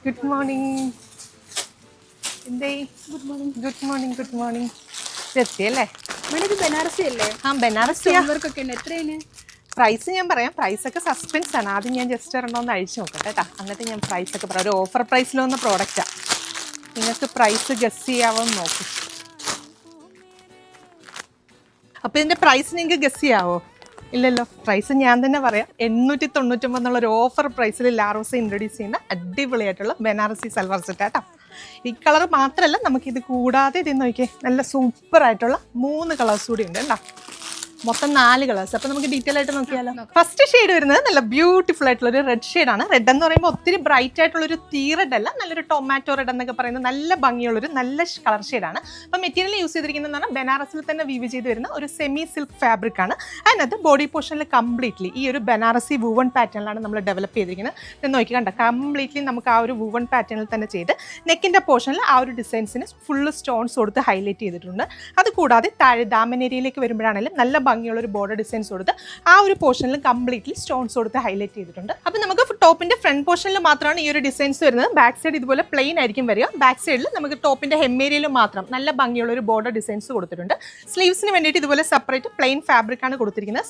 Good morning. എന്തേ? Good morning. Good morning, good morning. എത്തിയല്ലേ? Madam ഇത് ബനാറസി അല്ലേ? ആ, ബനാറസിയാ. സ്റ്റോൺ വർക്ക് ഒക്കെ ഉണ്ട്. എത്രയാണ് പ്രൈസ് ഞാൻ പറയാം. പ്രൈസൊക്കെ സസ്പെൻസ് ആണ്. ആദ്യം ഞാൻ ജസ്റ്റ് ഒരെണ്ണം അഴിച്ചു നോക്കട്ടെ കേട്ടോ, എന്നിട്ട് ഞാൻ പ്രൈസൊക്കെ പറയാം. ഒരു ഓഫർ പ്രൈസിൽ വന്ന പ്രോഡക്റ്റാണ്. നിങ്ങൾക്ക് പ്രൈസ് ഗസ് ചെയ്യാവോ നോക്കും. അപ്പോൾ ഇതിൻ്റെ പ്രൈസ് നിങ്ങൾക്ക് ഗസ് ചെയ്യാവോ? ഇല്ലല്ലോ. പ്രൈസ് ഞാൻ തന്നെ പറയാം. 899 എന്നുള്ളൊരു ഓഫർ പ്രൈസിൽ ലാറോസ ഇൻട്രൊഡ്യൂസ് ചെയ്യുന്ന അടിപൊളിയായിട്ടുള്ള ബനാറസി സൽവാർ സെറ്റ് കേട്ടോ. ഈ കളർ മാത്രമല്ല, നമുക്കിത് കൂടാതെ ഇത് നോക്കിയേ, നല്ല സൂപ്പറായിട്ടുള്ള 3 കളേഴ്സ് കൂടി ഉണ്ട് കേട്ടോ. മൊത്തം 4 കളേഴ്സ്. അപ്പോൾ നമുക്ക് ഡീറ്റെയിൽ ആയിട്ട് നോക്കിയാലോ. ഫസ്റ്റ് ഷെയ്ഡ് വരുന്നത് നല്ല ബ്യൂട്ടിഫുൾ ആയിട്ടുള്ള ഒരു റെഡ് ഷെയ്ഡാണ്. റെഡ് എന്ന് പറയുമ്പോൾ ഒത്തിരി ബ്രൈറ്റ് ആയിട്ടുള്ളൊരു തീ റെഡ് അല്ല, നല്ലൊരു ടൊമാറ്റോ റെഡ് എന്നൊക്കെ പറയുന്ന നല്ല ഭംഗിയുള്ളൊരു നല്ല കളർ ഷെയ്ഡാണ്. അപ്പോൾ മെറ്റീരിയൽ യൂസ് ചെയ്തിരിക്കുന്നതെന്ന് ബനാറസിൽ തന്നെ വീവ് ചെയ്ത് വരുന്ന ഒരു സെമി സിൽക്ക് ഫാബ്രിക് ആണ്. അതിനകത്ത് ബോഡി പോർഷനിൽ കംപ്ലീറ്റ്ലി ഈ ഒരു ബനാറസി വൂവൺ പാറ്റേണിലാണ് നമ്മൾ ഡെവലപ്പ് ചെയ്തിരിക്കുന്നത്. ഇത് നോക്കി കണ്ട, കംപ്ലീറ്റ്ലി നമുക്ക് ആ ഒരു വൂവൺ പാറ്റേണിൽ തന്നെ ചെയ്ത് നെക്കിൻ്റെ പോർഷനിൽ ആ ഒരു ഡിസൈൻസിന് ഫുള്ള് സ്റ്റോൺസ് കൊടുത്ത് ഹൈലൈറ്റ് ചെയ്തിട്ടുണ്ട്. അതുകൂടാതെ താഴെ ദാമനേരിയയിലേക്ക് വരുമ്പോഴാണെങ്കിലും നല്ല ഭംഗിയുള്ളൊരു ബോർഡർ ഡിസൈൻസ് കൊടുത്ത് ആ ഒരു പോർഷനിൽ കംപ്ലീറ്റ്ലി സ്റ്റോൺസ് കൊടുത്ത് ഹൈലൈറ്റ് ചെയ്തിട്ടുണ്ട്. അപ്പോൾ നമുക്ക് ടോപ്പിന്റെ ഫ്രണ്ട് പോർഷനിൽ മാത്രമാണ് ഈ ഒരു ഡിസൈൻസ് വരുന്നത്. ബാക്ക് സൈഡ് ഇതുപോലെ പ്ലെയിൻ ആയിരിക്കും വരിക. ബാക്ക് സൈഡിൽ നമുക്ക് ടോപ്പിന്റെ ഹെമ്മേരിയയിൽ മാത്രം നല്ല ഭംഗിയുള്ള ഒരു ബോർഡർ ഡിസൈൻസ് കൊടുത്തിട്ടുണ്ട്. സ്ലീവ്സിന് വേണ്ടിയിട്ട് ഇതുപോലെ സെപ്പറേറ്റ് പ്ലെയിൻ ഫാബ്രിക് ആണ് കൊടുത്തിരിക്കുന്നത്.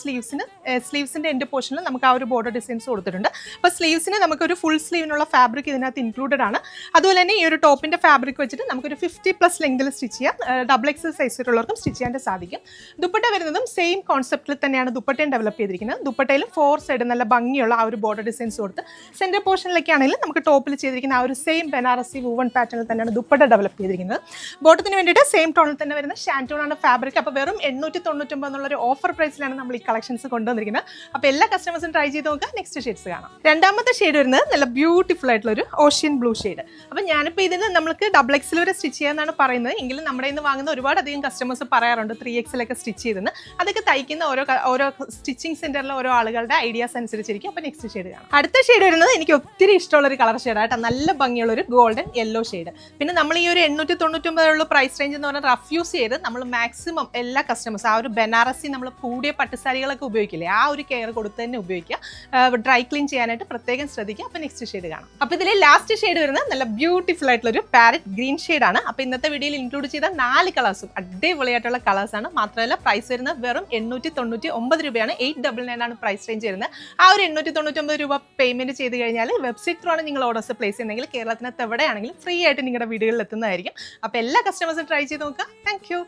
സ്ലീവ്സിന്റെ എൻഡ് പോർഷനിൽ നമുക്ക് ആ ഒരു ബോർഡർ ഡിസൈൻസ് കൊടുത്തിട്ടുണ്ട്. അപ്പോൾ സ്ലീവ്സിന് നമുക്കൊരു ഫുൾ സ്ലീവിനുള്ള ഫാബ്രിക് ഇതിനകത്ത് ഇൻക്ലൂഡഡ് ആണ്. അതുപോലെ തന്നെ ഈ ഒരു ടോപ്പിന്റെ ഫാബ്രിക് വെച്ചിട്ട് നമുക്കൊരു 50+ ലെങ്തിൽ സ്റ്റിച്ച് ചെയ്യാം. XXL സൈസിലുള്ളവർക്കും സ്റ്റിച്ച് ചെയ്യാൻ സാധിക്കും. ദുപ്പട്ട വരുന്നതും സെയിം കോൺസെപ്റ്റിൽ തന്നെയാണ് ദുപ്പട്ടയും ഡെവലപ്പ് ചെയ്തിരിക്കുന്നത്. ദുപ്പട്ടയിൽ 4 സൈഡ് നല്ല ഭംഗിയുള്ള ആ ഒരു ബോർഡർ ഡിസൈൻസ് കൊടുത്ത് സെൻറ്റർ പോർഷനിലൊക്കെ ആണെങ്കിലും നമുക്ക് ടോപ്പിൽ ചെയ്തിരിക്കുന്ന ആ ഒരു സെയിം ബനാറസി വൂവൺ പാറ്റേണിൽ തന്നെയാണ് ദുപ്പട്ട ഡെവലപ്പ് ചെയ്തിരിക്കുന്നത്. ബോട്ടത്തിന് വേണ്ടിയിട്ട് സെയിം ടോണിൽ തന്നെ വരുന്ന ഷാൻറ്റോണാണ് ഫാബ്രിക്. അപ്പോൾ വെറും 899 എന്നുള്ളൊരു ഓഫർ പ്രൈസിലാണ് നമ്മൾ ഈ കളക്ഷൻസ് കൊണ്ടുവന്നിരിക്കുന്നത്. അപ്പോൾ എല്ലാ കസ്റ്റമേഴ്സും ട്രൈ ചെയ്ത് നോക്കുക. നെക്സ്റ്റ് ഷെയ്ഡ്സ് കാണാം. രണ്ടാമത്തെ ഷെയ്ഡ് വരുന്നത് നല്ല ബ്യൂട്ടിഫുൾ ആയിട്ടുള്ള ഒരു ഓഷ്യൻ ബ്ലൂ ഷെയ്ഡ്. അപ്പോൾ ഞാനിപ്പോൾ ഇതിന് നമുക്ക് XXL വരെ സ്റ്റിച്ച് ചെയ്യാന്നാണ് പറയുന്നത്. എങ്കിലും നമ്മുടെ ഇന്ന് വാങ്ങുന്ന ഒരുപാടധികം കസ്റ്റമേഴ്സ് പറയാറുണ്ട് 3XL ഒക്കെ സ്റ്റിച്ച് ചെയ്തെന്ന്. അതൊക്കെ തയ്ക്കുന്ന ഓരോ സ്റ്റിച്ചിങ് സെന്ററിലെ ഓരോ ആളുകളുടെ ഐഡിയാസ് അനുസരിച്ചിരിക്കും. അപ്പോൾ നെക്സ്റ്റ് ഷെയ്ഡ് കാണാം. അടുത്ത ഷെയ്ഡ് വരുന്നത് എനിക്ക് ഒത്തിരി ഇഷ്ടമുള്ള ഒരു കളർ ഷെയ്ഡായിട്ട് നല്ല ഭംഗിയുള്ള ഒരു ഗോൾഡൻ യെല്ലോ ഷെയ്ഡ്. പിന്നെ നമ്മൾ ഈ ഒരു 899 പ്രൈസ് റേഞ്ച് എന്ന് പറഞ്ഞാൽ റഫ് യൂസ് ചെയ്ത് നമ്മൾ മാക്സിമം എല്ലാ കസ്റ്റമേഴ്സ് ആ ഒരു ബനാറസി നമ്മൾ കൂടിയ പട്ടുസാരികളൊക്കെ ഉപയോഗിക്കില്ലേ, ആ ഒരു കെയർ കൊടുത്ത് തന്നെ ഉപയോഗിക്കുക. ഡ്രൈ ക്ലീൻ ചെയ്യാനായിട്ട് പ്രത്യേകം ശ്രദ്ധിക്കുക. അപ്പോൾ നെക്സ്റ്റ് ഷെയ്ഡ് കാണാം. അപ്പോൾ ഇതിൽ ലാസ്റ്റ് ഷെയ്ഡ് വരുന്നത് നല്ല ബ്യൂട്ടിഫുൾ ആയിട്ടുള്ള ഒരു പാരറ്റ് ഗ്രീൻ ഷെയ്ഡാണ്. അപ്പോൾ ഇന്നത്തെ വീഡിയോയിൽ ഇൻക്ലൂഡ് ചെയ്ത 4 കളേഴ്സും അടിപൊളിയായിട്ടുള്ള കളേഴ്സാണ്. മാത്രമല്ല പ്രൈസ് വരുന്നത് വെറും 899 രൂപയാണ്. 899 ആണ് പ്രൈസ് റേഞ്ച് വരുന്നത്. ആ ഒരു 899 രൂപ പേയ്മെന്റ് ചെയ്ത് കഴിഞ്ഞാൽ വെബ്സൈറ്റ് ത്രൂ ആണ് നിങ്ങൾ ഓർഡേഴ്സ് പ്ലേസ് ചെയ്യുന്നതെങ്കിൽ കേരളത്തിനകത്ത് എവിടെയാണെങ്കിലും ഫ്രീ ആയിട്ട് നിങ്ങളുടെ വീടുകളിൽ എത്തുന്നതായിരിക്കും. അപ്പോൾ എല്ലാ കസ്റ്റമേഴ്സും ട്രൈ ചെയ്ത് നോക്കുക. Thank you.